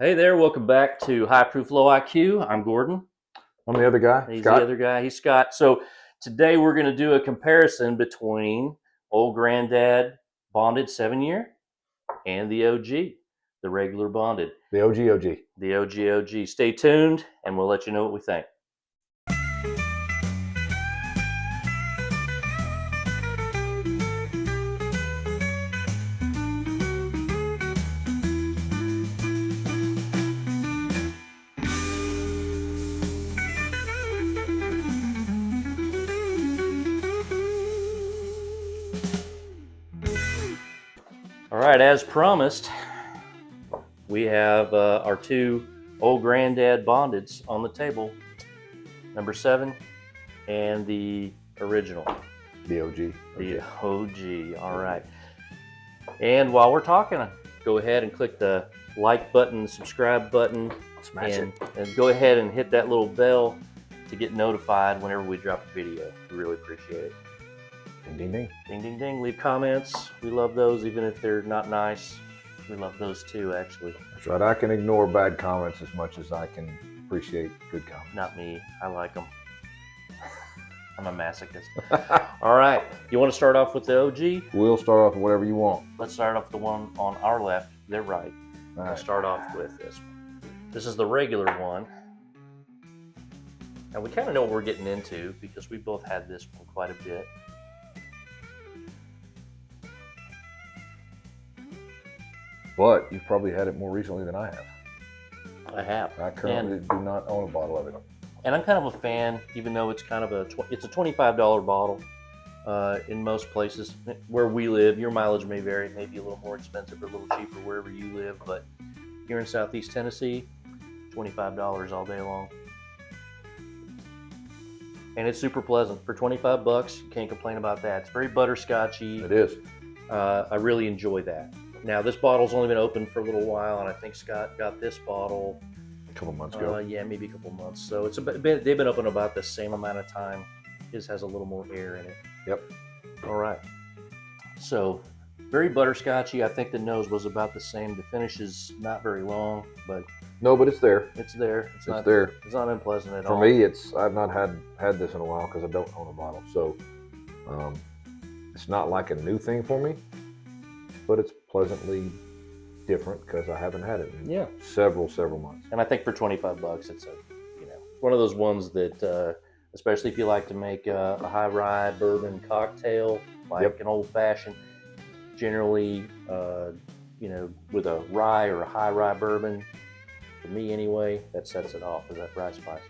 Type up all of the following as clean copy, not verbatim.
Hey there, welcome back to High Proof Low IQ. I'm Gordon. I'm the other guy, He's Scott. the other guy, he's Scott. So today we're going to do a comparison between Old Granddad Bonded 7-year and the OG, the regular Bonded. The OG. The OG. Stay tuned and we'll let you know what we think. All right, as promised, we have our two Old Granddad Bondeds on the table, number 7 and the original. The OG. The OG. All right. And while we're talking, go ahead and click the like button, subscribe button, Smash it. and go ahead and hit that little bell to get notified whenever we drop a video. We really appreciate it. Ding, ding, ding. Ding, ding, ding. Leave comments. We love those, even if they're not nice. We love those too, actually. That's right. I can ignore bad comments as much as I can appreciate good comments. Not me. I like them. I'm a masochist. All right. You want to start off with the OG? We'll start off with whatever you want. Let's start off with the one on our left. They're right. All I'll right. start off with this one. This is the regular one. And we kind of know what we're getting into because we both had this one quite a bit. But you've probably had it more recently than I have. I have. I currently do not own a bottle of it. And I'm kind of a fan, even though it's kind of it's a $25 bottle. In most places where we live, your mileage may vary, it may be a little more expensive or a little cheaper wherever you live, but here in Southeast Tennessee, $25 all day long. And it's super pleasant. For 25 bucks, you can't complain about that. It's very butterscotchy. It is. I really enjoy that. Now, this bottle's only been open for a little while, and I think Scott got this bottle A couple months ago. yeah, maybe a couple months. So they've been open about the same amount of time. His has a little more air in it. Yep. All right. So very butterscotchy. I think the nose was about the same. The finish is not very long, but No, but it's there. it's there. It's there. It's not unpleasant at For all. me, I've not had this in a while because I don't own a bottle. So it's not like a new thing for me, but it's pleasantly different because I haven't had it in several months. And I think for 25 bucks, it's one of those ones that, especially if you like to make a high rye bourbon cocktail, like an old fashioned, generally, with a rye or a high rye bourbon, for me anyway, that sets it off with that rye spice.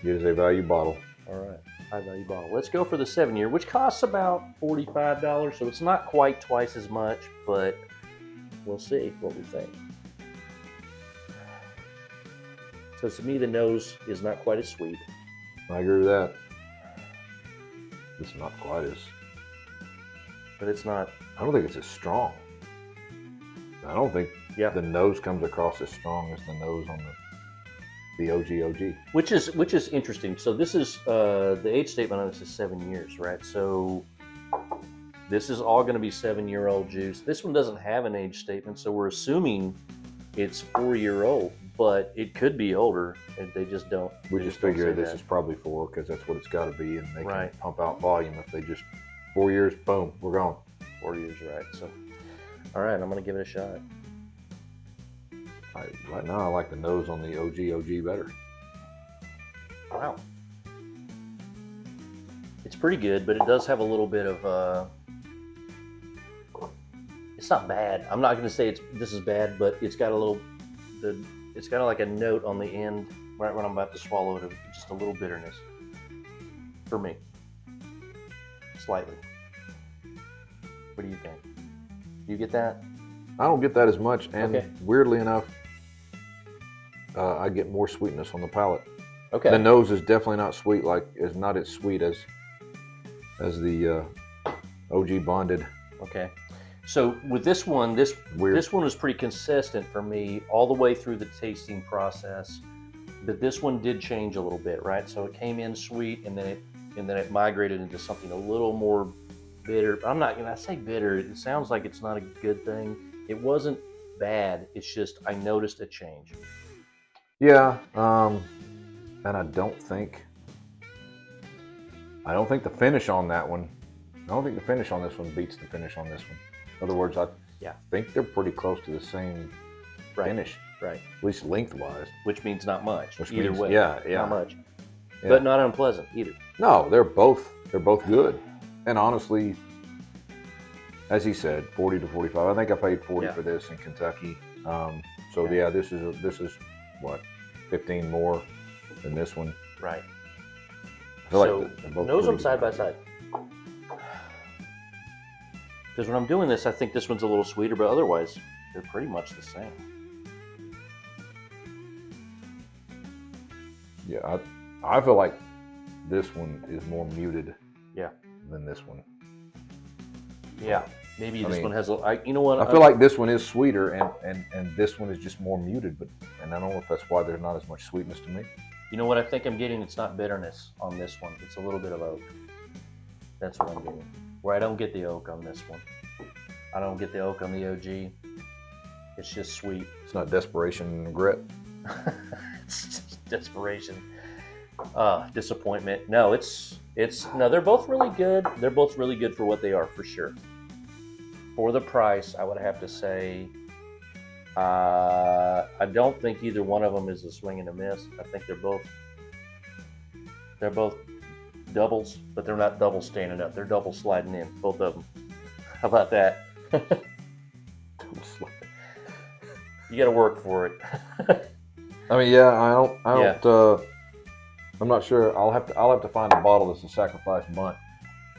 It is a value bottle. All right, high value bottle. Let's go for the 7-year, which costs about $45, so it's not quite twice as much, but we'll see what we think. So to me, the nose is not quite as sweet. I agree with that. It's not quite as. But it's not. I don't think it's as strong. I don't think the nose comes across as strong as the nose on the OG. Which is interesting. So this is the age statement on this is 7 years, right? So this is all going to be 7-year-old juice. This one doesn't have an age statement, so we're assuming it's 4-year-old, but it could be older, and they just don't. We just figure this is probably 4 because that's what it's got to be, and they can pump out volume if they just 4 years, boom, we're gone. 4 years, right? So, all right, I'm going to give it a shot. Right now, I like the nose on the OG better. Wow, it's pretty good, but it does have a little bit of. It's not bad. I'm not going to say this is bad, but it's got a little. It's got like a note on the end right when I'm about to swallow it, of just a little bitterness. For me, slightly. What do you think? Do you get that? I don't get that as much, and weirdly enough, I get more sweetness on the palate. Okay. The nose is definitely not sweet, not as sweet as the OG Bonded. Okay. So with this one, this one was pretty consistent for me all the way through the tasting process, but this one did change a little bit, right? So it came in sweet, and then it migrated into something a little more bitter. I'm not gonna say bitter. It sounds like it's not a good thing. It wasn't bad. It's just I noticed a change. Yeah, and I don't think the finish on that one. I don't think the finish on this one beats the finish on this one. In other words, I think they're pretty close to the same finish, Right. at least lengthwise. Which means not much. Which either means, way, yeah, not much, yeah. but not unpleasant either. No, they're both good. And honestly, as he said, 40 to 45. I think I paid 40 for this in Kentucky. This is what, 15 more than this one. Right. I feel So like they're both nose them pretty side by good. side. Because when I'm doing this, I think this one's a little sweeter, but otherwise they're pretty much the same. Yeah, I feel like this one is more muted. Yeah. Than this one. Yeah. Maybe this mean, one has a. You know what? I feel like this one is sweeter, and this one is just more muted. And I don't know if that's why there's not as much sweetness to me. You know what I think I'm getting? It's not bitterness on this one. It's a little bit of oak. That's what I'm getting. Where I don't get the oak on this one. I don't get the oak on the OG. It's just sweet. It's not desperation and regret. It's just desperation. Disappointment. No, no, they're both really good. They're both really good for what they are, for sure. For the price, I would have to say, I don't think either one of them is a swing and a miss. I think they're both doubles, but they're not double standing up. They're double sliding in, both of them. How about that? You got to work for it. I mean, yeah, I don't. I'm not sure. I'll have to find a bottle that's a sacrifice bunt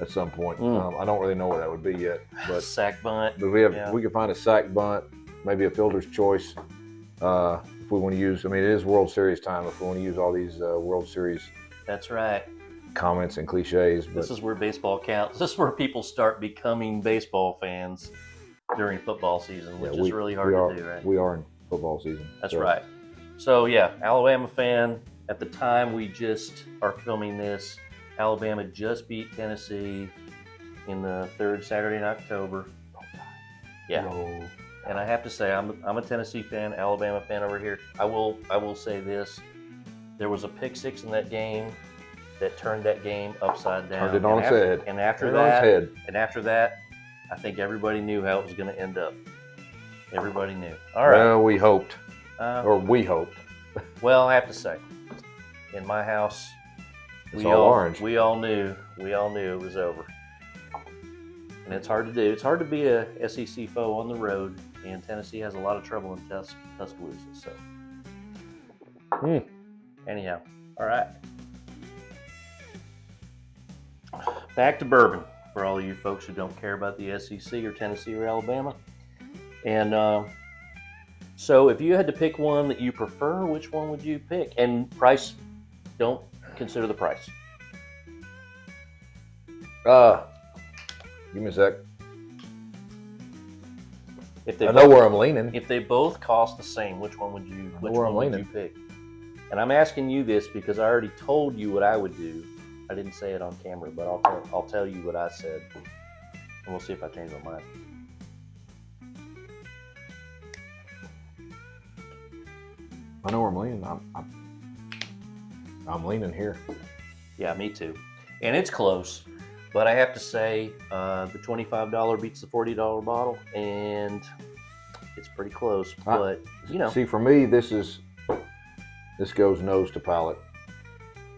at some point. I don't really know what that would be yet, but sack bunt. But we could find a sack bunt, maybe a fielder's choice. If we want to use, I mean, it is World Series time. If we want to use all these World Series, that's right, comments and cliches. But this is where baseball counts. This is where people start becoming baseball fans during football season, which is really hard to do, right? We are in football season. That's right. So yeah, Alabama fan. At the time we just are filming this, Alabama just beat Tennessee in the third Saturday in October. Yeah. No. And I have to say, I'm a Tennessee fan, Alabama fan over here. I will say this: there was a pick six in that game that turned that game upside down. Turned it on its head. And after that, I think everybody knew how it was going to end up. Everybody knew. All right. Well, we hoped, we hoped. Well, I have to say, in my house, we all knew it was over. And it's hard to do. It's hard to be a SEC foe on the road, and Tennessee has a lot of trouble in Tuscaloosa. So, anyhow, all right. Back to bourbon for all of you folks who don't care about the SEC or Tennessee or Alabama. And so, if you had to pick one that you prefer, which one would you pick? And price, don't consider the price. Give me a sec. I know where I'm leaning. If they both cost the same, which one would you pick? And I'm asking you this because I already told you what I would do. I didn't say it on camera, but I'll tell you what I said, and we'll see if I change my mind. I know where I'm leaning. I'm leaning here. Yeah, me too. And it's close, but I have to say the $25 beats the $40 bottle, and it's pretty close. But see, for me, this goes nose to palate,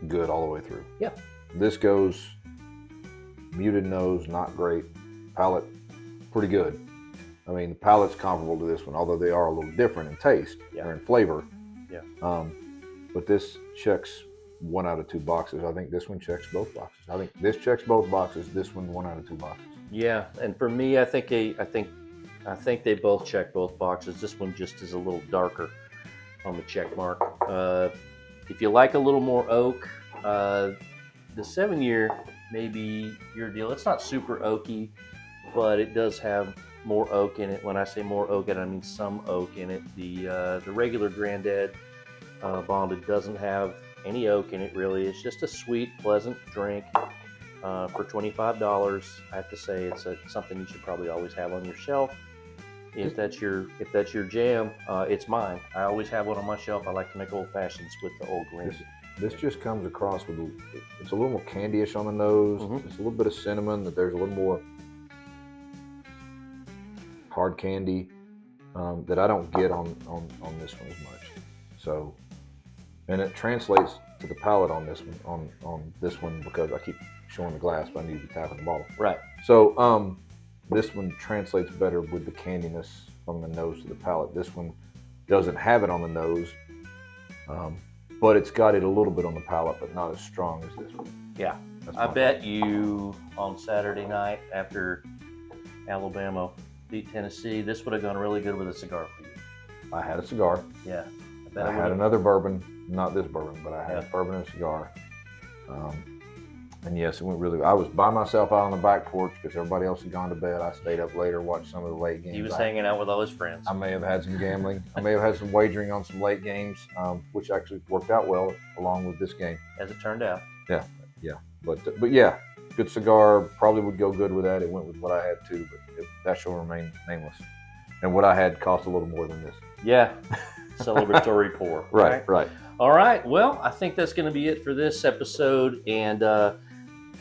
good all the way through. Yeah. This goes muted nose, not great. Palate, pretty good. I mean, the palate's comparable to this one, although they are a little different in taste or in flavor. Yeah. But this checks 1 out of 2 boxes. I think this one checks both boxes. I think this checks both boxes. This one 1 out of 2 boxes. Yeah, and for me, I think they both check both boxes. This one just is a little darker on the check mark. If you like a little more oak, the 7-year may be your deal. It's not super oaky, but it does have more oak in it. When I say more oak, I mean some oak in it. The regular Grandad bonded doesn't have any oak in it, really. It's just a sweet, pleasant drink for $25. I have to say it's something you should probably always have on your shelf. if that's your jam, it's mine. I always have one on my shelf. I like to make old fashions with the old green. This just comes across with it's a little more candy-ish on the nose. Just a little bit of cinnamon. That there's a little more hard candy that I don't get on this one as much. So, and it translates to the palate on this one because I keep showing the glass, but I need to be tapping the bottle. Right. So this one translates better with the candiness from the nose to the palate. This one doesn't have it on the nose, but it's got it a little bit on the palate, but not as strong as this one. Yeah. I bet you on Saturday night after Alabama beat Tennessee, this would have gone really good with a cigar for you. I had a cigar. Yeah. I had another bourbon, not this bourbon, but I had a bourbon and a cigar. And yes, it went really. I was by myself out on the back porch because everybody else had gone to bed. I stayed up later, watched some of the late games. He was hanging out with all his friends. I may have had some gambling. I may have had some wagering on some late games, which actually worked out well along with this game. As it turned out. Yeah. But yeah, good cigar. Probably would go good with that. It went with what I had too, but that shall remain nameless. And what I had cost a little more than this. Yeah. Celebratory pour. Right. All right. Well, I think that's going to be it for this episode. And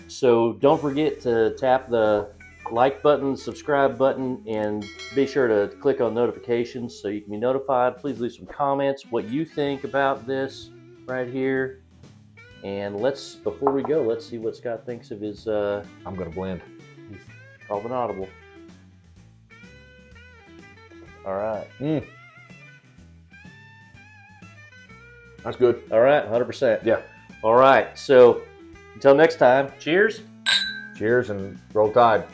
so don't forget to tap the like button, subscribe button, and be sure to click on notifications so you can be notified. Please leave some comments, what you think about this right here. And before we go, let's see what Scott thinks of his. I'm going to blend. He's called an audible. All right. That's good. All right, 100%. Yeah. All right. So until next time, cheers. Cheers and roll tide.